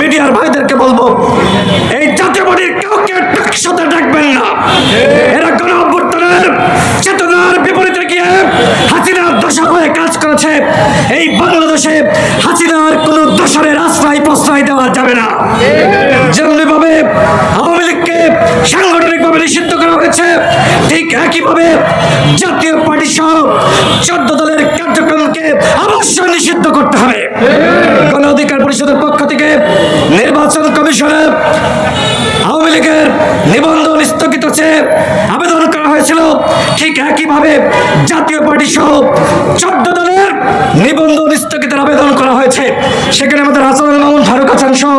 মিডিয়ার ভাইদেরকে বলবো, এই জাতীয় পার্টির কাউকে সাথে ডাকবেন না। এরা গণ অভ্যুত্থানের চেতনার বিপরীতে গিয়ে হাসিনার দোষর হয়ে কাজ করেছে। এই বাংলাদেশে হাসিনার কোন দোষরের আশ্রয় প্রশ্রয় দেওয়া যাবে না। যেমনি ভাবে আওয়ামী লীগকে সাংগঠনিকভাবে নিষিদ্ধ করা হয়েছে, ঠিক একইভাবে জাতীয় পার্টি সহ 14 দলের কার্যক্রমকে অবশ্যই নিষিদ্ধ করতে হবে। গণ অধিকার পরিষদের পক্ষ থেকে নির্বাচন কমিশনে আওয়ামী লীগের নিবন্ধন স্থগিত চেয়ে আবেদন করা হয়েছিল। ঠিক একইভাবে জাতীয় পার্টি সহ 14 দলের নিবন্ধন স্থগিতের আবেদন করা হয়েছে। সেখানে আমাদের হাসানুল মামুন, ফারুক হাসান সহ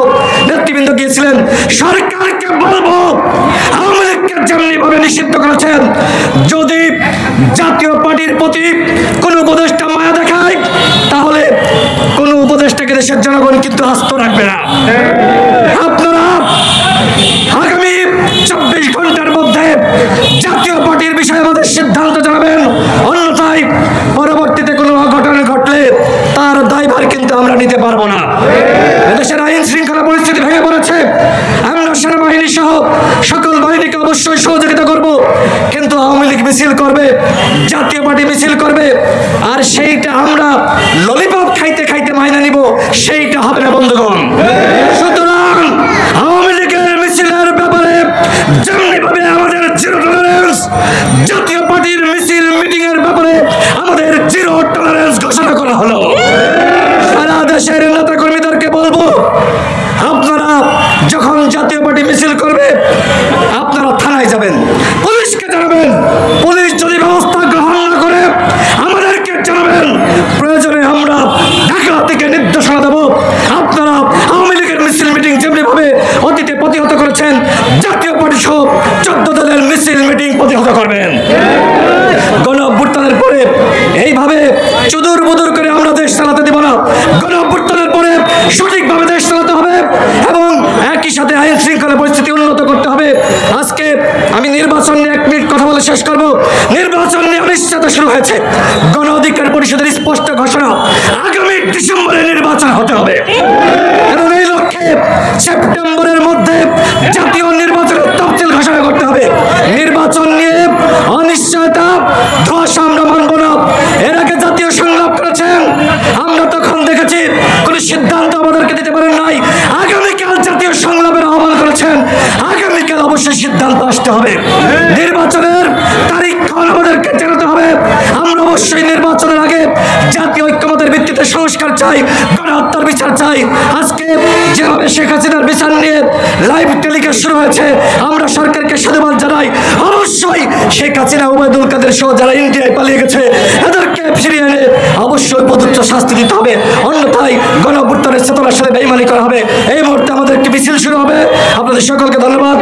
নেতৃবৃন্দ গিয়েছিলেন। সরকারকে বলবো, আওয়ামী লীগকে যেমনি ভাবে নিষিদ্ধ করেছেন, যদি জাতীয় পার্টির প্রতি কোনো উপদেষ্টা মায়া দেখায়, তাহলে কোন উপদেষ্টাকে দেশের জনগণ কিন্তু আস্ত রাখবে না। আপনারা আগামী 24 ঘন্টার মধ্যে জাতীয় পার্টির বিষয়ে আমাদের সিদ্ধান্ত জানাবেন, অন্যথায় পরবর্তীতে কোনো অঘটন ঘটলে তার দায়ভার কিন্তু আমরা নিতে পারবো না। দেশের আইন শৃঙ্খলা পরিস্থিতি ভেঙে পড়েছে। আমরা সেনাবাহিনী সহ সকল বাহিনীকে অবশ্যই সহযোগিতা করব, কিন্তু আওয়ামী লীগ মিছিল করবে, জাতীয় পার্টি মিছিল করবে, আর সেইটা আমরা ললিপপ খাইতে খাইতে মাইনে নিব, সেইটা হবে না বন্ধুগণ। সুতরাং আওয়ামী লীগের মিছিলের ব্যাপারে যেমনি ভাবে আমাদের জিরো টলারেন্স, জাতীয় পার্টির মিছিল মিটিং এর ব্যাপারে আমাদের জিরো টলারেন্স ঘোষণা করা হলো। সারা দেশের নেতা কর্মীদেরকে বলবো, আপনারা যখন জাতীয় পার্টি মিছিল করবে, আপনারা থানায় যাবেন, পুলিশকে জানাবেন। পুলিশ যদি ব্যবস্থা গ্রহণ না করে আমাদেরকে জানাবেন, প্রয়োজনে আমরা ঢাকা থেকে নির্দেশনা দেব। আপনারা আওয়ামী লীগের মিছিল মিটিং যেমনি ভাবে অতীতে প্রতিহত করেছেন, জাতীয় পার্টি সহ 14 দলের মিছিল মিটিং প্রতিহত করবেন। গণ অভ্যুত্থানের পরে এইভাবে চুদুর বুদুর করে আমরা দেশ চালাতে দেব না। গণ অভ্যুত্থানের পরে সঠিকভাবে দেশ চালাতে হবে এবং একই সাথে আইন শৃঙ্খলা পরিস্থিতি উন্নত করতে হবে। আজকে আমি নির্বাচন নিয়ে 1 মিনিট কথা বলে শেষ করব। নির্বাচন নিয়ে অনিশ্চয়তা শুরু হয়েছে। গণ অধিকার পরিষদের স্পষ্ট ঘোষণা, আগামী ডিসেম্বরে নির্বাচন হতে হবে এবং এই লক্ষ্যে সেপ্টেম্বরের মধ্যে জাতীয় নির্বাচনের তফসিল ঘোষণা করতে হবে। নির্বাচন নিয়ে অনিশ্চয়তা, ধস আমরা মানব না। এর আগে জাতীয় সংলাপ করেছেন, আমরা তখন দেখেছি কোন সিদ্ধান্ত আমাদেরকে দিতে পারেন নাই। আগামীকাল জাতীয় সংলাপের আহ্বান করেছেন, আগামীকাল অবশ্যই সিদ্ধান্ত আসতে হবে। নির্বাচনের তারিখ আমাদেরকে জানাতে হবে। আমরা অবশ্যই নির্বাচনের আগে জাতীয় ঐক্যমতের ভিত্তিতে সংস্কার চাই, গণহত্যার বিচার চাই। আজকে যেভাবে শেখ হাসিনার বিচার নিয়ে লাইভ টেলিকাস্ট শুরু হয়েছে, আমরা সরকারকে সাধুবাদ জানাই। অবশ্যই শেখ হাসিনা, ওবায়দুল কাদের সহ যারা ইন্ডিয়ায় পালিয়ে গেছে, এদেরকে ফিরিয়ে এনে অবশ্যই উপযুক্ত শাস্তি দিতে হবে, অন্যথায় গণ অভ্যুত্থানের চেতনার সাথে বেইমানি করা হবে। এই মুহূর্তে আমাদের একটি মিছিল শুরু হবে। আপনাদের সকলকে ধন্যবাদ।